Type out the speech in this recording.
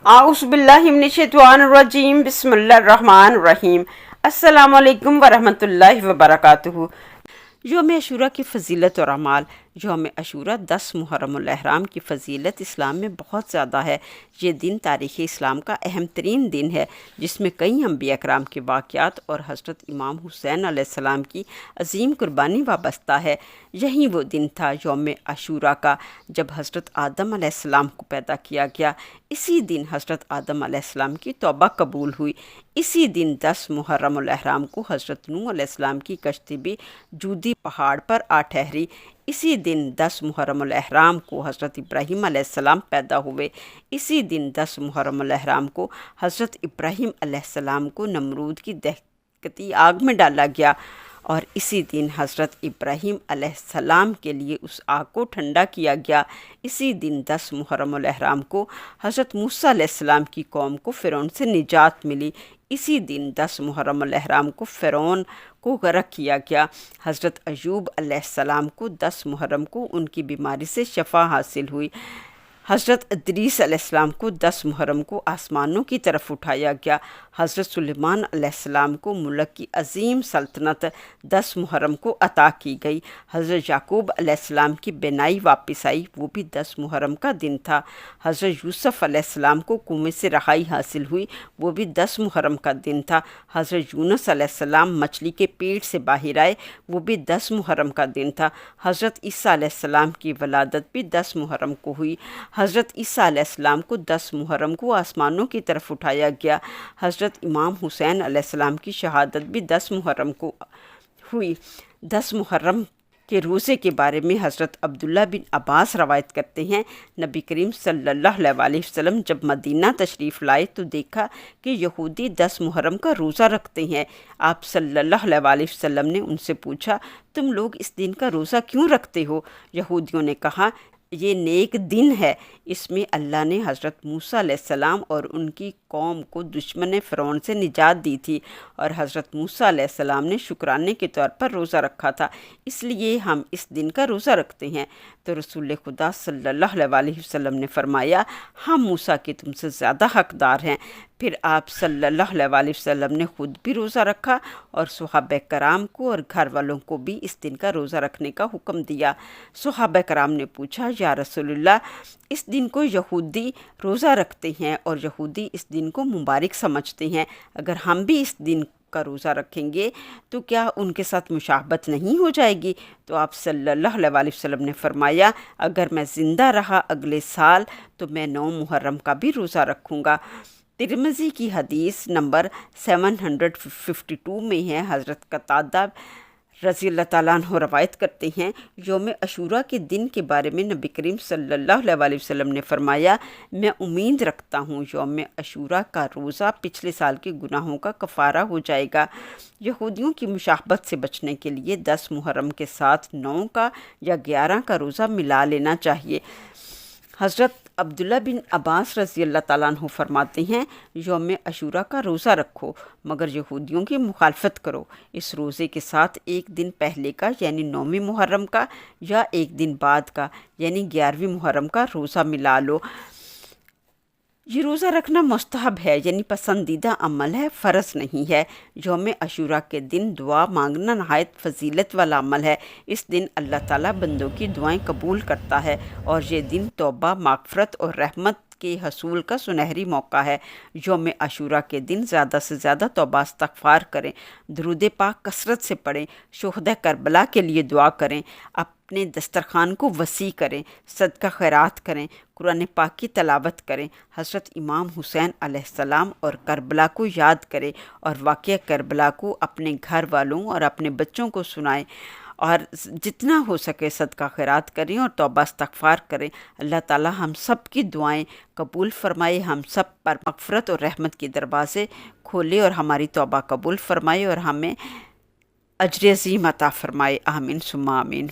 आउज़ बिल्लाहि मिनश्शैतानिर्रजीम बिस्मिल्लाहिर्रहमानिर्रहीम। अस्सलामु अलैकुम वरहमतुल्लाहि वबरकातुहू। यौम अशूरा की फ़जीलत और अमाल। यौम अशूरा 10 मुहर्रमुल अहराम की फ़जीलत इस्लाम में बहुत ज़्यादा है। ये दिन तारीख़ इस्लाम का अहम तरीन दिन है, जिसमें कई अंबिया कराम के वाक़यात और हज़रत इमाम हुसैन अलैहिस्सलाम की अज़ीम कुर्बानी वाबस्ता है। यही वो दिन था यौम अशूरा का, जब हज़रत आदम अलैहिस्सलाम को पैदा किया गया। इसी दिन हज़रत आदम अलैहिस्सलाम की तौबा कबूल हुई। इसी दिन 10 मुहर्रमुल अहराम को हज़रत नूह अलैहिस्सलाम की कश्ती भी जूदी पहाड़ पर आ ठहरी। इसी दिन 10 मुहर्रमुल अहराम को हज़रत इब्राहीम अलैहिस्सलाम पैदा हुए। इसी दिन 10 मुहर्रमुल अहराम को हज़रत इब्राहीम अलैहिस्सलाम को नमरूद की दहकती आग में डाला गया, और इसी दिन हज़रत इब्राहीम अलैहिस्सलाम के लिए उस आग को ठंडा किया गया। इसी दिन 10 मुहर्रमुल अहराम को हज़रत मूसा अलैहिस्सलाम की कौम को फ़िरौन से निजात मिली। इसी दिन 10 मुहर्रमुल अहराम को फ़िरौन को गर्क किया गया। हज़रत अय्यूब अलैहिस्सलाम को 10 मुहर्रम को उनकी बीमारी से शफा हासिल हुई। हज़रत इदरीस अलैहिस्सलाम को 10 मुहर्रम को आसमानों की तरफ उठाया गया। हज़रत सुलेमान अलैहिस्सलाम को मुल्क की अज़ीम सल्तनत 10 मुहर्रम को अता की गई। हज़रत याकूब अलैहिस्सलाम की बेनाई वापस आई, वो भी 10 मुहर्रम का दिन था। हज़रत यूसुफ़ अलैहिस्सलाम को कुएं से रहाई हासिल हुई, वो भी 10 मुहर्रम का दिन था। हज़रत यूनुस अलैहिस्सलाम मछली के पेट से बाहर आए, वो भी 10 मुहर्रम का दिन था। हज़रत ईसा अलैहिस्सलाम की वलादत भी 10 मुहर्रम को हुई। हज़रत ईसा अलैहिस्सलाम को 10 मुहर्रम को आसमानों की तरफ उठाया गया। हज़रत इमाम हुसैन अलैहिस्सलाम की शहादत भी 10 मुहर्रम को हुई। 10 मुहर्रम के रोज़े के बारे में हज़रत अब्दुल्ला बिन अब्बास रवायत करते हैं, नबी करीम सल्लल्लाहु अलैहि वसल्लम जब मदीना तशरीफ़ लाए तो देखा कि यहूदी 10 मुहर्रम का रोज़ा रखते हैं। आप सल्लल्लाहु अलैहि वसल्लम ने उनसे पूछा, तुम लोग इस दिन का रोज़ा क्यों रखते हो? यहूदियों ने कहा, ये नेक दिन है, इसमें अल्लाह ने हज़रत मूसा अलैहिस्सलाम और उनकी कौम को दुश्मन फ़िरौन से निजात दी थी, और हज़रत मूसा अलैहिस्सलाम ने शुक्राने के तौर पर रोज़ा रखा था, इसलिए हम इस दिन का रोज़ा रखते हैं। तो रसूल खुदा सल्लल्लाहु अलैहि वसल्लम ने फरमाया, हम मूसा के तुमसे ज़्यादा हक़दार हैं। फिर आप सल्लल्लाहु अलैहि वसल्लम ने ख़ुद भी रोज़ा रखा और सहाबा कराम को और घर वालों को भी इस दिन का रोज़ा रखने का हुक्म दिया। सहाबा कराम ने पूछा, या रसूलल्लाह, इस दिन को यहूदी रोज़ा रखते हैं और यहूदी इस दिन को मुबारक समझते हैं, अगर हम भी इस दिन का रोज़ा रखेंगे तो क्या उनके साथ मुशाबत नहीं हो जाएगी? तो आप सल्लल्लाहु अलैहि वसल्लम ने फरमाया, अगर मैं ज़िंदा रहा अगले साल तो मैं 9 मुहर्रम का भी रोज़ा रखूँगा। तिरमिज़ी की हदीस नंबर 752 में है, हज़रत कतादा रज़ी अल्लाह ताला अन्हु रवायत करते हैं, यौम अशूरा के दिन के बारे में नबी करीम सल्लल्लाहु अलैहि वसल्लम ने फरमाया, मैं उम्मीद रखता हूँ यौम अशूरा का रोज़ा पिछले साल के गुनाहों का कफ़ारा हो जाएगा। यहूदियों की मुशाबत से बचने के लिए 10 मुहर्रम के साथ 9 का या 11 का रोज़ा मिला लेना चाहिए। हज़रत अब्दुल्ला बिन अब्बास रज़ी अल्लाह ताला अन्हु फरमाते हैं, यौम अशूरा का रोज़ा रखो मगर यहूदियों की मुखालफत करो। इस रोज़े के साथ एक दिन पहले का यानी 9वीं मुहर्रम का या एक दिन बाद का यानी 11वीं मुहर्रम का रोज़ा मिला लो। ये रोज़ा रखना मुस्तहब है यानी पसंदीदा अमल है, फ़र्ज़ नहीं है। यौम अशूरा के दिन दुआ मांगना नहायत फ़जीलत वाला अमल है। इस दिन अल्लाह ताला बंदों की दुआएं कबूल करता है, और ये दिन तौबा, माग़फ़रत और रहमत के हसूल का सुनहरी मौका है। यौम अशूरा के दिन ज़्यादा से ज़्यादा तौबा इस्तग़फ़ार करें, दुरूद पाक कसरत से पढ़ें, शुहदा करबला के लिए दुआ करें, अपने दस्तरखान को वसी करें, सदका खैरात करें, कुरान पाक की तलावत करें, हज़रत इमाम हुसैन अलैहिस्सलाम और करबला को याद करें, और वाक़या करबला को अपने घर वालों और अपने बच्चों को सुनाएं, और जितना हो सके सदका खैरात करें और तौबा इस्तग़फ़ार करें। अल्लाह ताला हम सब की दुआएं कबूल फ़रमाए, हम सब पर मग़फ़रत और रहमत के दरवाज़े खोले और हमारी तौबा कबूल फ़रमाए और हमें अज्र अज़ीम अता फ़रमाए। आमीन सुम्मा आमीन।